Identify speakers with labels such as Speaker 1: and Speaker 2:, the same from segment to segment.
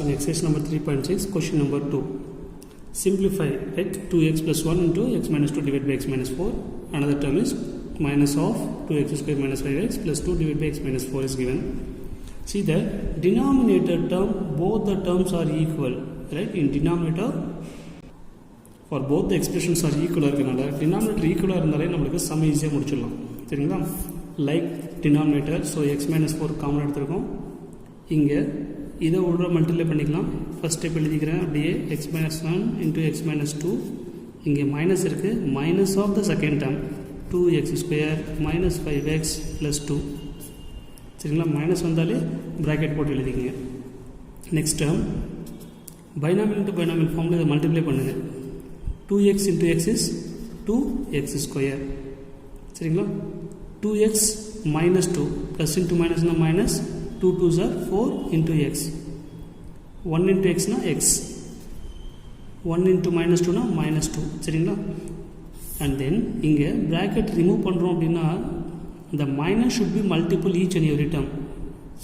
Speaker 1: in exercise number 3.6, question number 2. Simplify, right? 2x plus 1 into x minus 2 divided by x minus 4. Another term is minus of 2x square minus 5x plus 2 divided by x minus 4 is given. See the denominator term, both the terms are equal, right? In denominator, for both the expressions are equal, denominator equal இருந்தாலே நமக்கு sum easy முடிச்சிடலாம். சரிங்களா? Like denominator, so x minus 4 common எடுத்துருக்கோம். இங்க இதை உள்ள multiply பண்ணிக்கலாம். First step எழுதிக்கிறேன் அப்படியே x minus 1 into x minus 2. இங்கே மைனஸ் இருக்கு, minus of the second term 2x square minus 5x plus 2. சரிங்களா? மைனஸ் வந்தாலே ப்ராக்கெட் போட்டு எழுதிங்க. Next term binomial into binomial ஃபார்மில் இதை மல்டிப்ளை பண்ணுங்க. 2x into x is 2x square. சரிங்களா? 2x minus 2 plus into minus na minus 2 2s are 4 into x. 1 into x na x. 1 into minus 2 na minus 2. சரிங்களா? And then இங்கே bracket remove பண்ணுறோம் அப்படின்னா the minus should be multiple each and every term.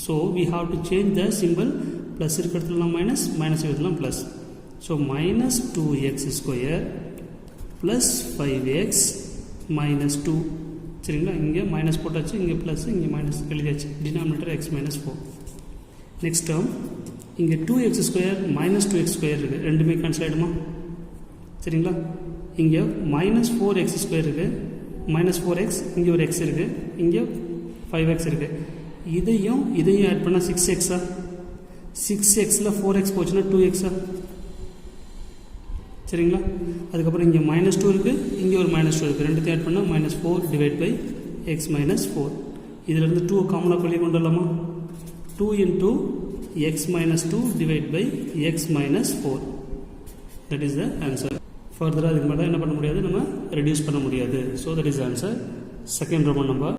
Speaker 1: So we have to change the symbol. Plus இருக்கிறதுலாம் minus, minus இருக்கிறதுலாம் plus. So minus 2x square plus 5x minus 2. சரிங்களா? இங்கே minus போட்டாச்சு, இங்கே plus, இங்கே minus எழுதியாச்சு. Denominator X minus 4. Next term இங்கே 2x square minus 2x square இருக்குது, ரெண்டுமே கேன்சல் ஆகிடுமா? சரிங்களா? இங்கே மைனஸ் 4x ஸ்கொயர் இருக்குது, மைனஸ் 4x, இங்கே ஒரு x இருக்குது, இங்கே 5x இருக்குது. இதையும் ஆட் பண்ணால் 6xா? 6xல 4x போச்சுன்னா 2xா? சரிங்களா? அதுக்கப்புறம் இங்கே மைனஸ் 2 இருக்குது, இங்கே ஒரு மைனஸ் 2 இருக்குது, ரெண்டுத்தையும் ஆட் பண்ணால் minus 4 divide by x minus 4. இதிலிருந்து 2 காமனாக வெளியே கொண்டு வரலாமா? 2 into x minus 2 divide by x minus 4. That is the answer. ஃபர்தராக அதுக்கு மேலே என்ன பண்ண முடியாது, நம்ம ரெடியூஸ் பண்ண முடியாது. So that is answer. Second Roman number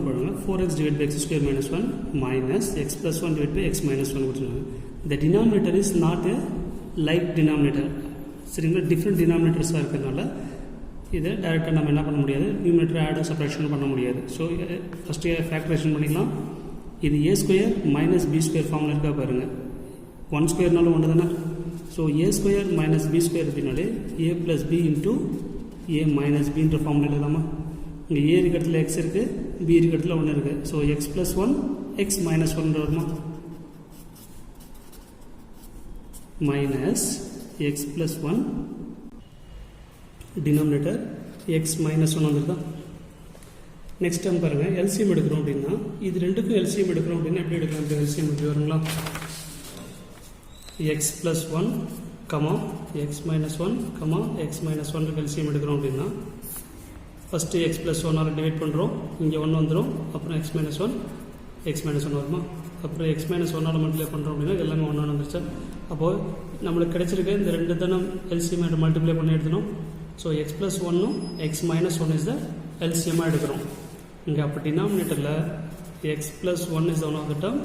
Speaker 1: பாருங்கள். 4x divided by x square minus 1 minus x plus 1 divided by x minus 1 கொடுத்துருக்காங்க. The denominator is not a like denominator. சரிங்களா? டிஃப்ரெண்ட் டினாமினேட்டர்ஸாக இருக்கிறதுனால இதை டைரெக்டாக நம்ம என்ன பண்ண முடியாது, நியூமினேட்டர் ஆட் சப்ராக்ஷன் பண்ண முடியாது. ஸோ ஃபஸ்ட்டு ஃபேக்டரேஷன் பண்ணிக்கலாம். இது a square minus B square ஃபார்மில் இருக்கா பாருங்கள். 1 ஸ்கொயர்னாலும் ஒன்று தானே. So a square minus B square அப்படின்னாலே a plus B into a minus பின்ற ஃபார்மில் எழுதலாமா? இங்கே a இருக்கிறதுல x இருக்குது, b இருக்கிறதுல 1 இருக்குது. So x plus 1 x minus 1 வருமா? Minus x plus 1 denominator x minus 1 வந்துருதா? நெக்ஸ்ட் டைம் பாருங்கள், எல்சிஎம் எடுக்கிறோம் அப்படின்னா இது ரெண்டுக்கும் எல்சிஎம் எடுக்கிறோம் அப்படின்னா எப்படி எடுக்கலாம்? இந்த எல்சிஎம் எப்படி வருங்களா? x plus 1 comma x minus 1 comma x minus 1 LCM எடுக்கிறோம் அப்படின்னா ஃபஸ்ட்டு x plus 1 டிவைட் பண்ணுறோம், இங்கே 1 வந்துடும், அப்புறம் x minus 1 வருமா? அப்புறம் x minus 1 மல்டிப்ளை பண்ணுறோம் அப்படின்னா எல்லாமே 1 வந்துருச்சா? அப்போது நம்மளுக்கு கிடைச்சிருக்க இந்த ரெண்டு தானே எல்சிஎம் மல்டிப்ளை பண்ணி எடுத்துனோம். So X plus 1 X minus 1 is the எல்சிஎம்மாக எடுக்கிறோம். இங்கே அப்போ டினாமினேட்டரில் X plus 1 is one of the term,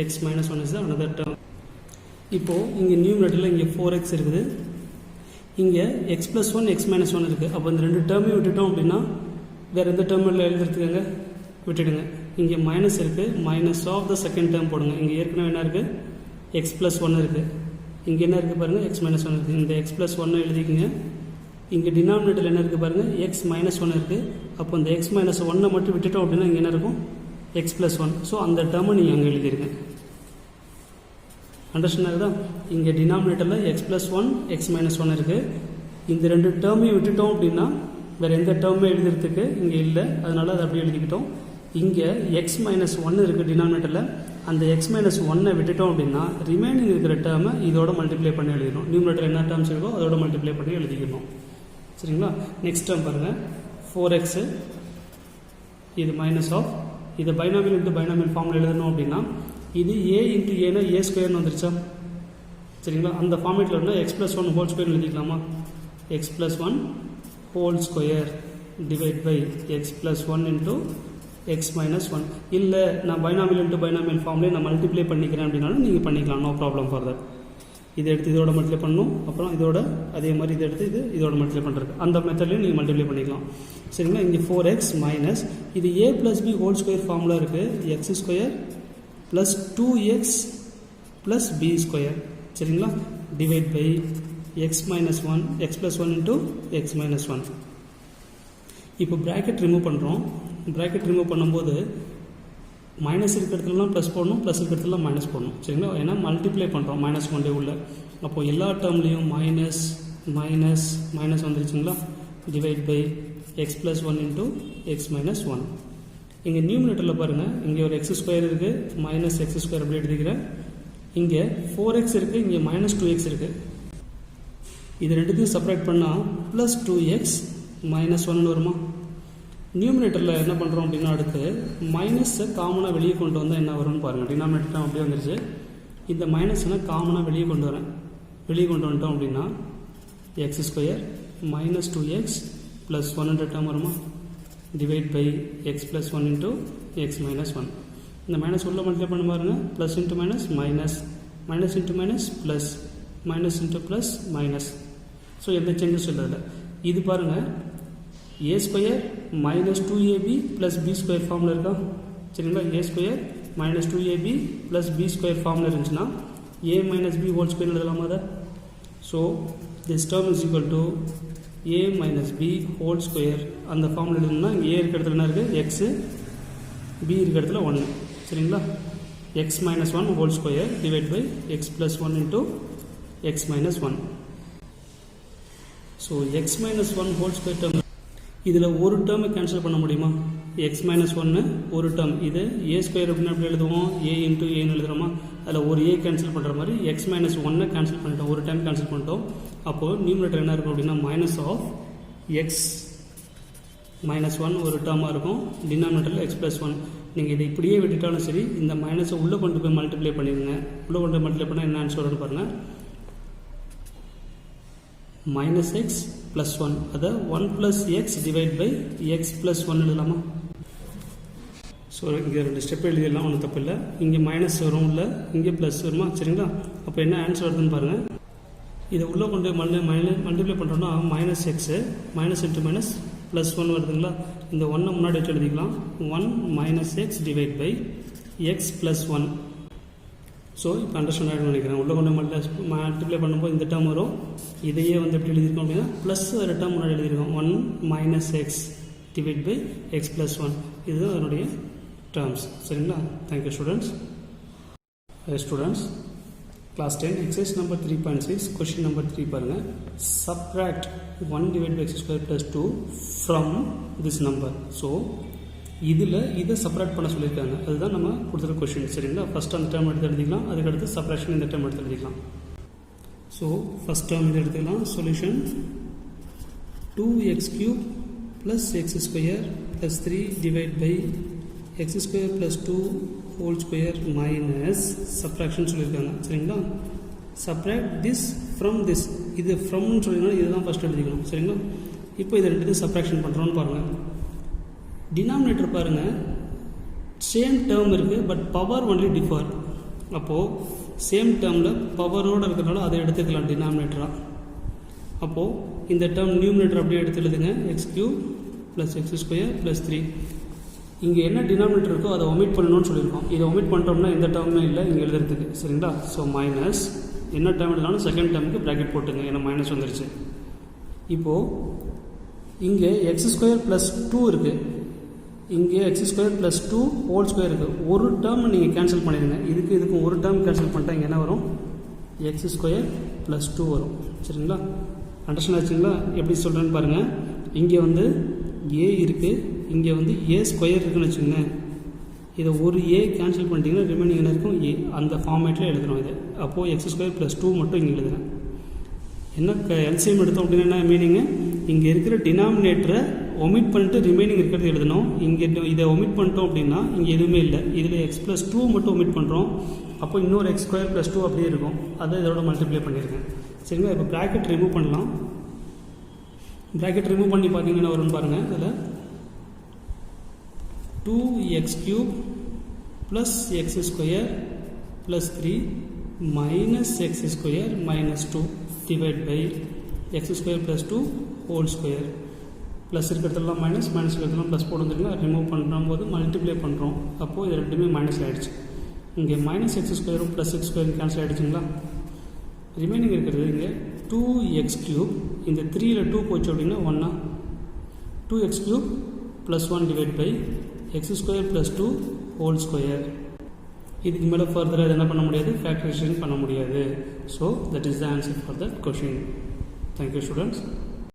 Speaker 1: X minus 1 is the another term. இப்போது இங்கே நியூமினேட்டரில் இங்கே 4x இருக்குது, இங்கே எக்ஸ் ப்ளஸ் 1 எக்ஸ் மைனஸ் 1 இருக்குது. அப்போ இந்த ரெண்டு டேர்மையும் விட்டுட்டோம் அப்படின்னா வேறு எந்த டேர்மில் எழுதுறதுக்காங்க விட்டுடுங்க. இங்கே மைனஸ் இருக்குது, minus of the second term போடுங்க. இங்கே ஏற்கனவே என்ன இருக்குது, x ப்ளஸ் 1 இருக்குது, இங்கே என்ன இருக்குது பாருங்கள், x மைனஸ் 1 இருக்குது. இந்த x ப்ளஸ் 1 எழுதிக்கிங்க. இங்கே டினாமினேட்டரில் என்ன இருக்குது பாருங்கள், x மைனஸ் 1 இருக்குது. அப்போ இந்த x மைனஸ் 1 மட்டும் விட்டுட்டோம் அப்படின்னா இங்கே என்ன இருக்கும், x ப்ளஸ் 1. ஸோ அந்த டேர்மை நீங்கள் அங்கே எழுதிருங்க. அண்டர்ஸ்டாண்ட் ஆகுதா? இங்கே டினாமினேட்டரில் x ப்ளஸ் 1 x மைனஸ் 1 இருக்குது. இந்த ரெண்டு டேர்மையும் விட்டுட்டோம் அப்படின்னா வேறு எந்த டேர்மே எழுதுறதுக்கு இங்கே இல்லை, அதனால் அதை அப்படியே எழுதிக்கிட்டோம். இங்கே x மைனஸ் 1 இருக்குது டினாமினேட்டரில், அந்த x மைனஸ் 1 விட்டுட்டோம் அப்படின்னா ரிமைனிங் இருக்கிற டேர்மை இதோட மல்டிப்ளை பண்ணி எழுதிக்கணும். நியூமினேட்டர் என்ன டேர்ம்ஸ் இருக்கோ அதோட மல்டிப்ளை பண்ணி எழுதிக்கணும். சரிங்களா? நெக்ஸ்ட் டேர்ம் பாருங்கள், 4x, இது மைனஸ் ஆஃப், இதை பைனாமியல் இன்ட்டு பைனாமியல் ஃபார்மில் எழுதணும் அப்படின்னா இது a இன்ட்டு ஏன்னா a ஸ்கொயர்னு வந்துருச்சா? சரிங்களா? அந்த ஃபார்மேட்டில் இருந்தால் x ப்ளஸ் 1 ஹோல் ஸ்கொயர் எழுதிக்கலாமா? x plus 1 whole square divide by x plus 1 into x minus 1. இல்லை நான் பைனாமியல் இன்ட்டு பைனாமியல் ஃபார்ம்லேயே நான் மல்டிப்ளை பண்ணிக்கிறேன் அப்படின்னாலும் நீங்கள் பண்ணிக்கலாம், நோ ப்ராப்ளம் ஃபார் தட். இதை எடுத்து இதோட மல்டிப்ளை பண்ணணும், அப்புறம் இதோட அதே மாதிரி இதை எடுத்து இதோட மல்டிப்ளை பண்ணுறது, அந்த மெத்தட்லேயும் நீங்கள் மல்டிப்ளை பண்ணிக்கலாம். சரிங்களா? இங்கே 4x மைனஸ் இது a plus b whole square formula இருக்குது, x square plus 2x plus b square சரிங்களா divide by x minus one x plus one into x minus one. இப்போ ப்ராக்கெட் ரிமூவ் பண்ணுறோம். ப்ராக்கெட் ரிமூவ் பண்ணும்போது minus இருக்கிறதுலாம் plus போடணும், plus இருக்கிறதுலாம் minus போடணும் சரிங்களா. ஏன்னா மல்டிப்ளை பண்ணுறோம் மைனஸ் கொண்டே உள்ள. அப்போது எல்லா டேர்ம்லேயும் மைனஸ் மைனஸ் மைனஸ் வந்துருச்சுங்களா divide by x plus one into x minus one. இங்கே நியூமினேட்டரில் பாருங்கள், இங்கே ஒரு எக்ஸ் ஸ்கொயர் இருக்குது, மைனஸ் எக்ஸ் ஸ்கொயர் அப்படி எடுத்துக்கிறேன். இங்கே 4x இருக்குது, இங்கே மைனஸ் 2x இருக்குது. இது ரெண்டுத்தையும் செப்பரேட் பண்ணால் ப்ளஸ் 2x மைனஸ் ஒன்னு வருமா. நியூமினேட்டரில் என்ன பண்ணுறோம் அப்படின்னா அடுத்து மைனஸை காமனாக வெளியே கொண்டு வந்தால் என்ன வரும்னு பாருங்கள். டினாமினேட்டர் அப்படியே வந்துருச்சு. இந்த மைனஸ்னால் காமனாக வெளியே கொண்டு வந்துட்டோம் அப்படின்னா x square minus 2x plus 1 term வருமா divide by x plus one into x minus one. இந்த மைனஸ் உள்ள மல்டிப்ளை பண்ண பாருங்கள், plus into minus minus minus into minus plus minus into plus minus. So எந்த சேஞ்சஸும் இல்லை. இது பாருங்கள் a square minus 2ab plus b square ஃபார்மில் இருக்கா சரிங்களா. A square minus 2ab plus b square ஃபார்மில் இருந்துச்சுன்னா a minus b whole square எழுதலாமா அதை. So this term is equal to a minus b whole square. அந்த ஃபார்முலா எழுதணும்னா இங்கே a இருக்கிற இடத்துல என்ன இருக்குது எக்ஸு, b இருக்கிற இடத்துல 1 சரிங்களா. x minus 1 whole square divided by x plus 1 into x minus 1. So x minus 1 whole square term இதில் ஒரு டேர்மை கேன்சல் பண்ண முடியுமா. x minus 1 ஒரு டேர்ம், இது a ஸ்கொயர் அப்படின்னு எப்படி எழுதுவோம், a இன்ட்டு ஏன்னு எழுதுகிறோமா. அதில் ஒரு a கேன்சல் பண்ணுற மாதிரி x minus 1 கேன்சல் பண்ணிட்டோம், ஒரு டைம் கேன்சல் பண்ணிட்டோம். அப்போது நியூமினேட்டர் என்ன இருக்கும் அப்படின்னா minus of x minus one ஒரு டேர்மாக இருக்கும். டினாமினேட்டரில் எக்ஸ் ப்ளஸ் ஒன். நீங்கள் இதை இப்படியே விட்டுட்டாலும் சரி, இந்த மைனஸை உள்ளே கொண்டு போய் மல்டிப்ளை பண்ணிடுங்க. உள்ளே கொண்டு போய் மல்டிப்ளை பண்ணால் என்ன ஆன்சர் வரும்னு பாருங்கள். மைனஸ் எக்ஸ் ப்ளஸ் ஒன், அதை 1 plus x divide by x plus one எழுதலாமா. ஸோ இங்கே 2 ஸ்டெப் எழுதிடலாம், ஒன்றும் தப்பு இல்லை. இங்கே மைனஸ் வரும், இல்லை இங்கே ப்ளஸ் வருமா சரிங்களா. அப்போ என்ன ஆன்சர் வருதுன்னு பாருங்கள். இதை உள்ளே கொண்டு மல்டிப்ளை பண்ணுறோன்னா minus x minus into minus plus one வருதுங்களா. இந்த ஒன்றை முன்னாடி வச்சு எழுதிக்கலாம். 1 minus x divide by x plus one. So இப்போ அண்டர்ஸ்டாண்ட் ஆகிடும் நினைக்கிறேன். உள்ளே கொண்டு மல்டிப்ளை பண்ணும்போது இந்த டேர்ம் வரும். இதையே வந்து எப்படி எழுதியிருக்கோம் அப்படின்னா ப்ளஸ் ஒரு டேர்ம் முன்னாடி எழுதியிருக்கோம். 1 minus x divide by x plus one. இதுதான் அதனுடைய டேர்ம்ஸ் சரிங்களா. Thank you students. Students Class 10 exercise number 3.6 question number 3 பாருங்கள். Subtract 1 divided by x square plus 2 from this number. So இதில் இதை செப்பரேட் பண்ண சொல்லியிருக்காங்க, அதுதான் நம்ம கொடுத்துருக்க கொஷின் சரிங்களா. ஃபஸ்ட் அந்த டேர்ம் எடுத்து எழுதிக்கலாம், அதுக்கடுத்து செப்பரேஷன் இந்த டேர்ம் எடுத்து எழுதிக்கலாம். ஸோ ஃபஸ்ட் டேர்ம் இது எடுத்துக்கலாம். Solution 2x³ plus x square plus 3 divide by x square plus 2 whole square minus subtraction சொல்லியிருக்காங்க சரிங்களா. Subtract this from this. இது ஃப்ரம்னு சொல்லிங்கன்னா இதுதான் ஃபஸ்ட் எழுதிக்கணும் சரிங்களா. இப்போ இதை ரெண்டுத்தையும் சப்ராக்ஷன் பண்ணுறோன்னு பாருங்கள். டினாமினேட்டர் பாருங்கள் சேம் டேர்ம் இருக்குது, பட் பவர் ஒன்லி டிஃபர். அப்போது சேம் டேர்மில் பவரோடு இருக்கிறனால அதை எடுத்துக்கலாம் டினாமினேட்டராக. அப்போது இந்த டேர்ம் நியூமினேட்டர் அப்படியே எடுத்து எழுதுங்க. x³ plus x square plus 3. இங்கே என்ன டினாமினேட்டர் இருக்கோ அதை ஒமிட் பண்ணணும்னு சொல்லியிருக்கோம். இதை ஒமிட் பண்ணிட்டோம்னா எந்த டேர்மே இல்லை இங்கே எழுதுறதுக்கு சரிங்களா. ஸோ மைனஸ் என்ன டேர்ம் எழுதினாலும் செகண்ட் டேர்முக்கு ப்ராக்கெட் போட்டுங்க, ஏன்னா மைனஸ் வந்துருச்சு. இப்போது இங்கே எக்ஸ் ஸ்கொயர் ப்ளஸ் 2 இருக்குது, இங்கே X square plus 2 whole square இருக்குது. ஒரு டேர்ம் நீங்கள் கேன்சல் பண்ணிடுங்க. இதுக்கும் ஒரு டேர்ம் கேன்சல் பண்ணிட்டா இங்கே என்ன வரும், எக்ஸ் ஸ்கொயர் ப்ளஸ் 2 வரும் சரிங்களா. அண்டர்ஸ்டாண்ட் ஆச்சுங்களா. எப்படி சொல்கிறேன்னு பாருங்கள். இங்கே வந்து ஏ இருக்குது, இங்கே வந்து ஏ ஸ்கொயர் இருக்குன்னு வச்சுக்கோங்க. இதை ஒரு ஏ கேன்சல் பண்ணிட்டீங்கன்னா ரிமைனிங் என்ன இருக்கும், ஏ. அந்த ஃபார்மேட்டில் எழுதுகிறோம் இது. அப்போது எக்ஸ் ஸ்கொயர் ப்ளஸ் 2 மட்டும் இங்கே எழுதுகிறேன். என்ன எல்சிஎம் எடுத்தோம் அப்படின்னா என்ன மீனிங்கு, இங்கே இருக்கிற டினாமினேட்டரை ஒமிட் பண்ணிட்டு ரிமைனிங் இருக்கிறது எழுதணும். இங்கே இதை ஒமிட் பண்ணிட்டோம் அப்படின்னா இங்கே எதுவுமே இல்லை. இதில் எக்ஸ் ப்ளஸ் 2 மட்டும் ஒமிட் பண்ணுறோம். அப்போ இன்னொரு எக்ஸ் ஸ்கொயர் ப்ளஸ் 2 அப்படியே இருக்கும். அதை இதோட மல்டிப்ளை பண்ணியிருக்கேன் சரிங்களா. இப்போ ப்ராக்கெட் ரிமூவ் பண்ணலாம். ப்ராக்கெட் ரிமூவ் பண்ணி பார்த்தீங்கன்னா வரும்னு பாருங்கள். இதில் 2x³ plus x square plus 3 minus x square minus 2 divide by x square plus 2 whole square. Plus இருக்கிறதெல்லாம் மைனஸ், மைனஸ் இருக்கிறதெல்லாம் ப்ளஸ் போடுறதுல ரிமூவ் பண்ணுற போது மல்டிப்ளை பண்ணுறோம். அப்போது இது ரெண்டுமே மைனஸ் ஆகிடுச்சு. இங்கே மைனஸ் எக்ஸ் ஸ்கொயரும் ப்ளஸ் எக்ஸ் ஸ்கொயரும் கேன்சல் ஆகிடுச்சுங்களா. ரிமைனிங் இருக்கிறது இங்கே 2x³ இந்த 3ல் 2 போச்சு அப்படின்னா 1 2x³ + 1 divide by x² + 2 whole square. இதுக்கு மேலே ஃபர்தராக என்ன பண்ண முடியாது, ஃபேக்டரைசேஷன் பண்ண முடியாது. So that is the answer for that question. Thank you students.